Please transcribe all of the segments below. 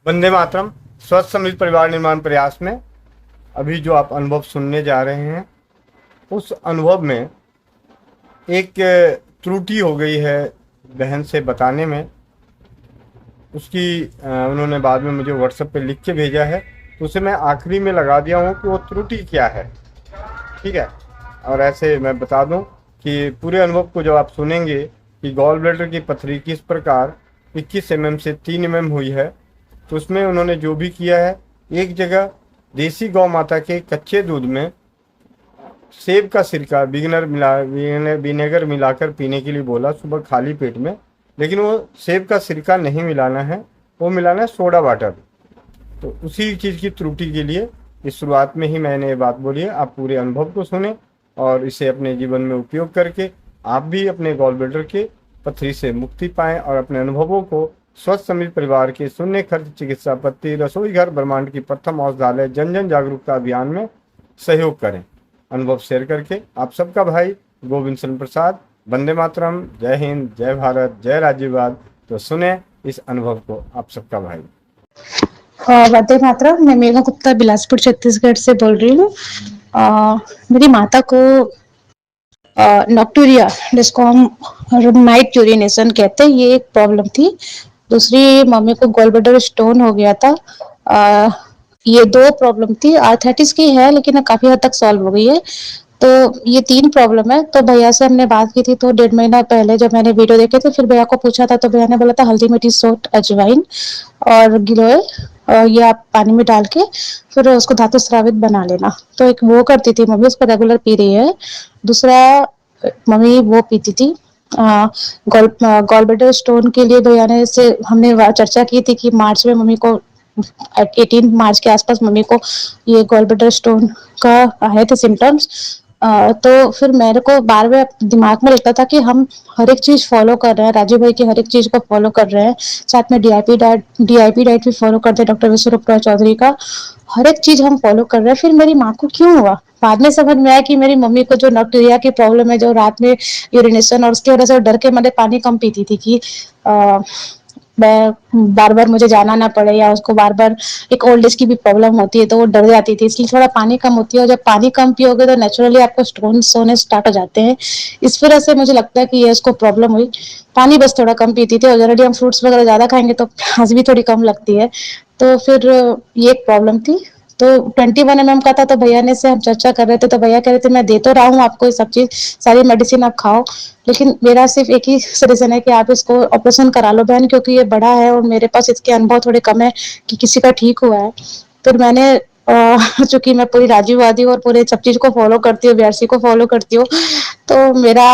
वंदे मातरम। स्वस्थ समृद्ध परिवार निर्माण प्रयास में अभी जो आप अनुभव सुनने जा रहे हैं, उस अनुभव में एक त्रुटि हो गई है बहन से बताने में। उसकी उन्होंने बाद में मुझे व्हाट्सएप पे लिख के भेजा है, तो उसे मैं आखिरी में लगा दिया हूँ कि वो त्रुटि क्या है। ठीक है। और ऐसे मैं बता दूं कि पूरे अनुभव को जब आप सुनेंगे कि गॉल ब्लैडर की पथरी किस प्रकार 21 एमएम से 3 एमएम हुई है, तो उसमें उन्होंने जो भी किया है, एक जगह देसी गौ माता के कच्चे दूध में सेब का सिरका विनेगर मिलाकर पीने के लिए बोला सुबह खाली पेट में। लेकिन वो सेब का सिरका नहीं मिलाना है, वो मिलाना है सोडा वाटर। तो उसी चीज़ की त्रुटि के लिए इस शुरुआत में ही मैंने ये बात बोली है। आप पूरे अनुभव को सुने और इसे अपने जीवन में उपयोग करके आप भी अपने गॉल ब्लैडर के पथरी से मुक्ति पाएं और अपने अनुभवों को स्वस्थ समृद्ध परिवार के शून्य खर्च चिकित्सा पत्ती रसोई घर ब्रह्मांड की प्रथम औषधालय जन जन जागरूकता अभियान में सहयोग करें। अनुभव शेयर करके आप सबका भाई गोविंद शरण प्रसाद। वंदे मातरम। जय हिंद, जय भारत, जय राज्यवाद। तो सुने इस अनुभव को आप सबका भाई। वंदे मातरम। मैं मेघा गुप्ता बिलासपुर छत्तीसगढ़ से बोल रही हूँ। मेरी माता को नॉक्टूरिया, जिसको हम नाइट यूरिनेशन कहते हैं, ये एक प्रॉब्लम थी। दूसरी, मम्मी को गॉल ब्लैडर स्टोन हो गया था। ये दो प्रॉब्लम थी। आर्थराइटिस की है लेकिन काफी हद तक सॉल्व हो गई है। तो ये 3 प्रॉब्लम है। तो भैया से हमने बात की थी, तो 1.5 महीना पहले जब मैंने वीडियो देखे थे, फिर भैया को पूछा था, तो भैया ने बोला था हल्दी मिर्ची सोट अजवाइन और गिलोय ये आप पानी में डाल के फिर उसको धातु स्रावित बना लेना। तो एक वो करती थी मम्मी, उसको रेगुलर पी रही है। दूसरा, मम्मी वो पीती थी गॉल ब्लैडर स्टोन के लिए। भैया ने से हमने चर्चा की थी कि मार्च में मम्मी को 18 मार्च के आसपास मम्मी को ये गॉल ब्लैडर स्टोन का आए थे सिम्टम्स। तो फिर मेरे को बार बार दिमाग में लगता था कि हम हर एक चीज फॉलो कर रहे हैं, राजू भाई की हर एक चीज को फॉलो कर रहे हैं, साथ में डीआईपी डाइट भी फॉलो करते हैं डॉक्टर विश्वरूप रॉय चौधरी का। हर एक चीज हम फॉलो कर रहे हैं, फिर मेरी माँ को क्यों हुआ? बाद में समझ में आया कि मेरी मम्मी को जो नॉक्टूरिया की प्रॉब्लम है, जो रात में यूरिनेशन, और उसकी वजह से डर के मैंने पानी कम पीती थी कि मैं बार बार मुझे जाना ना पड़े, या उसको बार बार एक ओल्ड एज की भी प्रॉब्लम होती है तो वो डर जाती थी, इसलिए थोड़ा पानी कम होती है। और जब पानी कम पियोगे तो नेचुरली आपको स्टोन सोने स्टार्ट हो जाते हैं। इस वजह से मुझे लगता है कि ये उसको प्रॉब्लम हुई। पानी बस थोड़ा कम पीती थी, और ऑलरेडी हम फ्रूट्स वगैरह ज्यादा खाएंगे तो प्यास भी थोड़ी कम लगती है। तो फिर ये एक प्रॉब्लम थी। तो 21 mm का था, तो भैया ने से हम चर्चा कर रहे थे, तो भैया कह रहे थे मैं दे तो रहा हूँ आपको ये सब चीज, सारी मेडिसिन आप खाओ, लेकिन मेरा सिर्फ एक ही सजेशन है कि आप इसको ऑपरेशन करा लो बहन, क्योंकि ये बड़ा है और मेरे पास इसके अनुभव थोड़े कम है कि किसी का ठीक हुआ है। फिर मैंने चूंकि मैं पूरी राजीववादी और पूरे सब चीज को फॉलो करती हूँ, बीआरसी को फॉलो करती हूँ, तो मेरा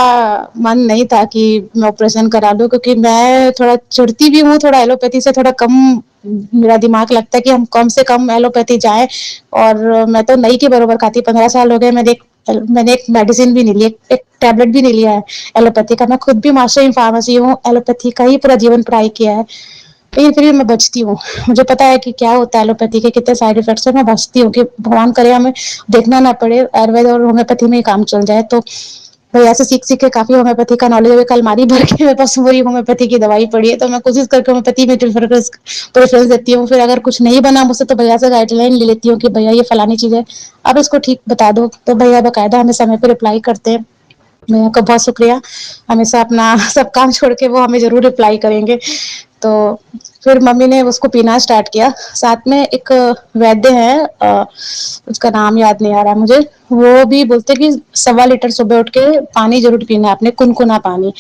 मन नहीं था कि मैं ऑपरेशन करा लूं, क्योंकि मैं थोड़ा चिढ़ती भी हूँ, थोड़ा एलोपैथी से थोड़ा कम मेरा दिमाग लगता है कि हम कम से कम एलोपैथी जाए। और मैं तो नई के बरोबर खाती, 15 साल हो गए, मैंने एक मेडिसिन भी नहीं ली, एक टैबलेट भी नहीं लिया है एलोपैथी का। मैं खुद भी मास्टर इन फार्मेसी हूँ, एलोपैथी का ही पूरा जीवन पढ़ाई किया है, लेकिन फिर भी मैं बचती हूँ। मुझे पता है कि क्या होता है एलोपैथी के, कितने साइड इफेक्ट्स है। मैं बचती हूँ कि भगवान करे हमें देखना ना पड़े, आयुर्वेद और होम्योपैथी में ही काम चल जाए। तो भैया से सीख सीख के काफी होम्योपैथी का नॉलेज है। कल अलमारी भर के मेरे पास पूरी होम्योपैथी की दवाई पड़ी है, तो मैं कोशिश करके होम्योपैथी में प्रेफरेंस देती हूँ। फिर अगर कुछ नहीं बना मुझसे तो भैया से गाइडलाइन ले लेती हूँ कि भैया ये फलानी चीज है, आप इसको ठीक बता दो। तो भैया बाकायदा हमें समय पर रिप्लाई करते हैं। भैया का बहुत शुक्रिया। हमेशा अपना सब काम छोड़ के वो हमें जरूर रिप्लाई करेंगे। तो फिर मम्मी ने उसको पीना स्टार्ट किया। साथ में एक वैद्य है, उसका नाम याद नहीं आ रहा मुझे, वो भी बोलते कि 1.25 लीटर सुबह उठ के पानी जरूर पीना है आपने, कुनकुना पानी।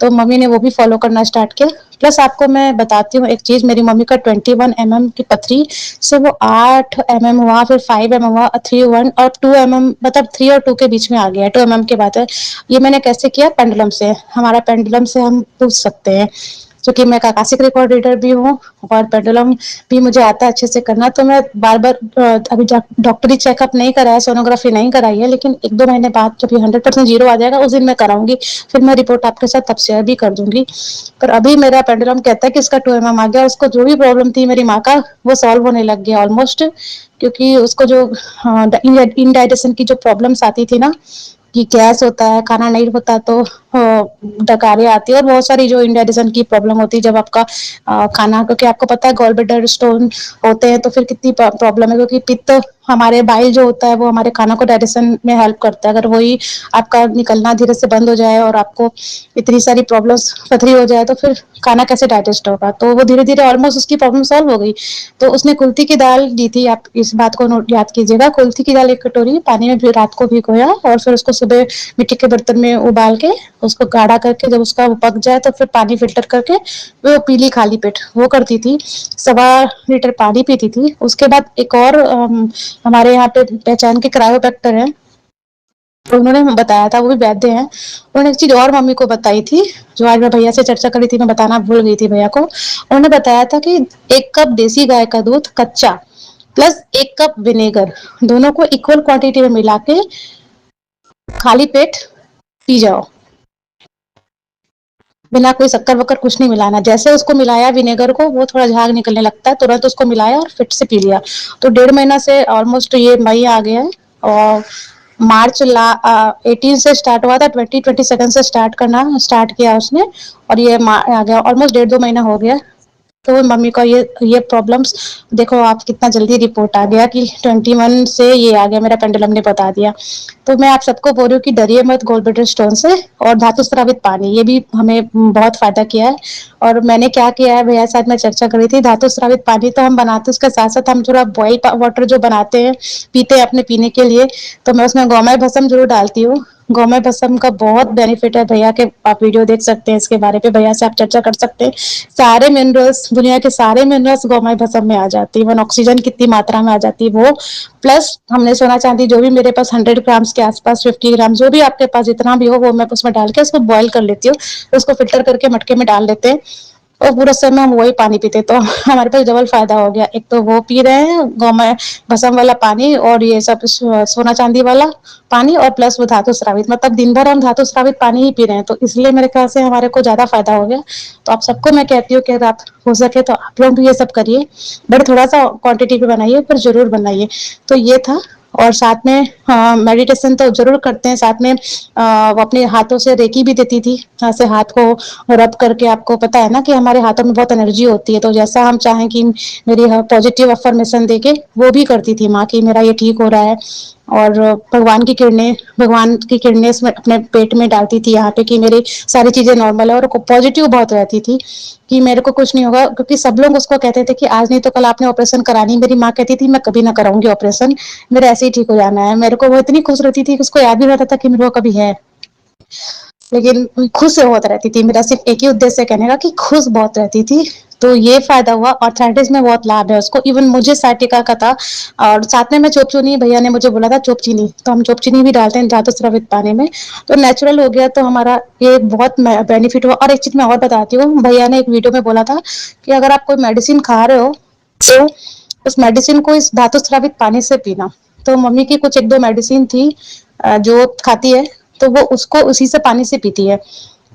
तो मम्मी ने वो भी फॉलो करना स्टार्ट किया। प्लस आपको मैं बताती हूँ एक चीज, मेरी मम्मी का 21 mm की पथरी से वो 8 mm हुआ, फिर 5 mm हुआ, 3 1 और 2 mm, मतलब 3 और 2 के बीच में आ गया, 2 mm के बाद है। ये मैंने कैसे किया? पेंडुलम से। हमारा पेंडुलम से हम पूछ सकते हैं, क्योंकि मैं काकासिक रिकॉर्ड रीडर भी हूँ और पेंडुलम भी मुझे आता है अच्छे से करना। तो मैं बार बार अभी डॉक्टरी चेकअप नहीं कराया, सोनोग्राफी नहीं कराई है, लेकिन 1-2 महीने बाद जब ये 100% जीरो आ जाएगा उस दिन मैं कराऊंगी। फिर मैं रिपोर्ट आपके साथ तब शेयर भी कर दूंगी। पर अभी मेरा पेंडुलम कहता है कि इसका 2 mm आ गया। उसको जो भी प्रॉब्लम थी मेरी माँ का, वो सॉल्व होने लग गया ऑलमोस्ट, क्योंकि उसको जो इनडाइजेशन की जो प्रॉब्लम्स आती थी ना, कि गैस होता है, खाना नहीं होता, तो डकारें आती है और बहुत सारी जो इंडाइजेशन की प्रॉब्लम होती है जब आपका खाना, क्योंकि आपको पता है गॉल ब्लैडर स्टोन होते हैं तो फिर कितनी प्रॉब्लम है, क्योंकि पित्त हमारे बाइल जो होता है वो हमारे खाना को डाइजेशन में हेल्प करता है। अगर वही आपका निकलना धीरे से बंद हो जाए और आपको इतनी सारी प्रॉब्लम्स पथरी हो जाए तो फिर खाना कैसे डाइजेस्ट होगा। तो वो धीरे धीरे ऑलमोस्ट उसकी प्रॉब्लम सॉल्व हो गई। तो उसने कुल्थी की दाल दी थी, आप इस बात को नोट याद कीजिएगा। कुल्थी की दाल 1 कटोरी पानी में रात को भिगोया और फिर उसको सुबह मिट्टी के बर्तन में उबाल के उसको गाढ़ा करके जब उसका पक जाए तो फिर पानी फिल्टर करके वो पीली खाली पेट वो करती थी। 1.25 लीटर पानी पीती थी। उसके बाद एक और हमारे यहाँ पे पहचान के क्रायोफैक्टर है, तो उन्होंने बताया था, वो भी वैद्य हैं। उन्होंने एक चीज और मम्मी को बताई थी जो आज मैं भैया से चर्चा करी थी, मैं बताना भूल गई थी भैया को। उन्होंने बताया था कि 1 कप देसी गाय का दूध कच्चा प्लस 1 कप विनेगर दोनों को इक्वल क्वांटिटी में मिला के खाली पेट पी जाओ, बिना कोई शक्कर वक्कर कुछ नहीं मिलाना। जैसे उसको मिलाया विनेगर को, वो थोड़ा झाग निकलने लगता है, तुरंत उसको मिलाया और फिट से पी लिया। तो 1.5 महीना से ऑलमोस्ट ये मई आ गया है और मार्च 18 से स्टार्ट हुआ था, 2022 से स्टार्ट करना स्टार्ट किया उसने और ये आ गया ऑलमोस्ट 1.5-2 महीना हो गया। तो मम्मी का ये प्रॉब्लम्स देखो आप, कितना जल्दी रिपोर्ट आ गया कि 21 से ये आ गया, मेरा पेंडुलम ने बता दिया। तो मैं आप सबको बोल रही हूँ कि डरिए मत गोल ब्लैडर स्टोन से। और धातु स्रावित पानी ये भी हमें बहुत फायदा किया है। और मैंने क्या किया है भैया साथ में चर्चा करी थी, धातु स्रावित पानी तो हम बनाते उसके साथ साथ हम थोड़ा बॉइल वाटर जो बनाते हैं पीते हैं अपने पीने के लिए, तो मैं उसमें गौमय भस्म जरूर डालती हूँ। गौमय भस्म का बहुत बेनिफिट है भैया के, आप वीडियो देख सकते हैं इसके बारे में, भैया से आप चर्चा कर सकते हैं। सारे मिनरल्स, दुनिया के सारे मिनरल्स गौमय भस्म में आ जाती है। वन ऑक्सीजन कितनी मात्रा में आ जाती है वो, प्लस हमने सोना चांदी जो भी मेरे पास 100 ग्राम्स के आसपास 50 ग्राम जो भी आपके पास जितना भी हो वो मैं उसमें डाल के उसको बॉईल कर लेती हूँ, उसको फिल्टर करके मटके में डाल लेते हैं और पूरा समय हम वही पानी पीते। तो हमारे पास डबल फायदा हो गया, एक तो वो पी रहे हैं गौमय भस्म वाला पानी और ये सब सोना चांदी वाला पानी और प्लस वो धातु स्रावित, मतलब दिन भर हम धातु स्रावित पानी ही पी रहे हैं। तो इसलिए मेरे ख्याल से हमारे को ज्यादा फायदा हो गया। तो आप सबको मैं कहती हूँ कि अगर आप हो सके तो आप लोग भी ये सब करिए, बट थोड़ा सा क्वांटिटी पे बनाइए पर जरूर बनाइए। तो ये था। और साथ में मेडिटेशन तो जरूर करते हैं साथ में। वो अपने हाथों से रेकी भी देती थी, ऐसे हाथ को रब करके। आपको पता है ना कि हमारे हाथों में बहुत एनर्जी होती है, तो जैसा हम चाहें कि मेरी पॉजिटिव अफर्मेशन देके वो भी करती थी माँ की मेरा ये ठीक हो रहा है। और भगवान की किरणें इसमें अपने पेट में डालती थी यहाँ पे कि मेरी सारी चीजें नॉर्मल है, और पॉजिटिव बहुत रहती थी कि मेरे को कुछ नहीं होगा। क्योंकि सब लोग उसको कहते थे कि आज नहीं तो कल आपने ऑपरेशन करानी, मेरी माँ कहती थी मैं कभी ना कराऊंगी ऑपरेशन, मेरा ऐसे ही ठीक हो जाना है। मेरे को वो इतनी खुश रहती थी कि उसको याद भी रहता था कि मेरे को कभी है, लेकिन खुश बहुत रहती थी। मेरा सिर्फ एक ही उद्देश्य है कहने का कि खुश बहुत रहती थी। तो ये फायदा हुआ। आर्थराइटिस में बहुत लाभ है उसको, इवन मुझे साइटिका का था। और साथ में मैं चोपचीनी, भैया ने मुझे बोला था चोपचीनी, तो हम चोपचीनी भी डालते हैं धातु स्रावित पानी में, तो नेचुरल हो गया। तो हमारा ये बहुत बेनिफिट हुआ। और एक चीज मैं और बताती हूँ, भैया ने एक वीडियो में बोला था कि अगर आप कोई मेडिसिन खा रहे हो तो उस मेडिसिन को इस धातु स्रावित पानी से पीना। तो मम्मी की कुछ 1-2 मेडिसिन थी जो खाती है, तो वो उसको उसी से पानी से पीती है,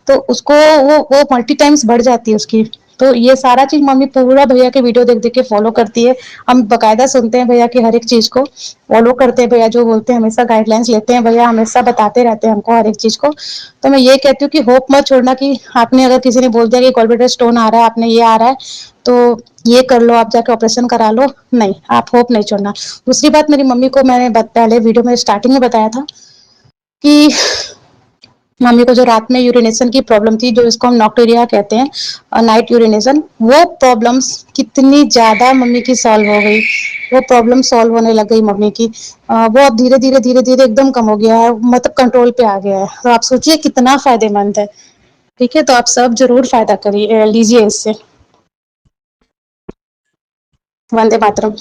तो उसको वो मल्टी टाइम्स बढ़ जाती है उसकी। तो ये सारा चीज मम्मी पूरा भैया के वीडियो देख देख के फॉलो करती है। हम बकायदा सुनते हैं भैया की हर एक चीज को, फॉलो करते हैं। भैया जो बोलते हैं हमेशा गाइडलाइंस लेते हैं, भैया हमेशा बताते रहते हैं हमको हर एक चीज को। तो मैं ये कहती हूँ कि होप मत छोड़ना कि आपने अगर किसी ने बोल दिया कि गॉलब्लैडर स्टोन आ रहा है, आपने ये आ रहा है तो ये कर लो, आप जाके ऑपरेशन करा लो, नहीं, आप होप नहीं छोड़ना। दूसरी बात, मेरी मम्मी को मैंने पहले वीडियो में स्टार्टिंग में बताया था कि मम्मी को जो रात में यूरिनेशन की प्रॉब्लम थी, जो इसको हम नॉक्टूरिया कहते हैं, नाइट यूरिनेशन, वो प्रॉब्लम्स कितनी ज्यादा मम्मी की सॉल्व हो गई। वो प्रॉब्लम सॉल्व होने लग गई मम्मी की। वो अब धीरे धीरे धीरे धीरे एकदम कम हो गया है, मतलब कंट्रोल पे आ गया है। तो आप सोचिए कितना फायदेमंद है। ठीक है, तो आप सब जरूर फायदा करिए, लीजिए इससे। वंदे मातरम।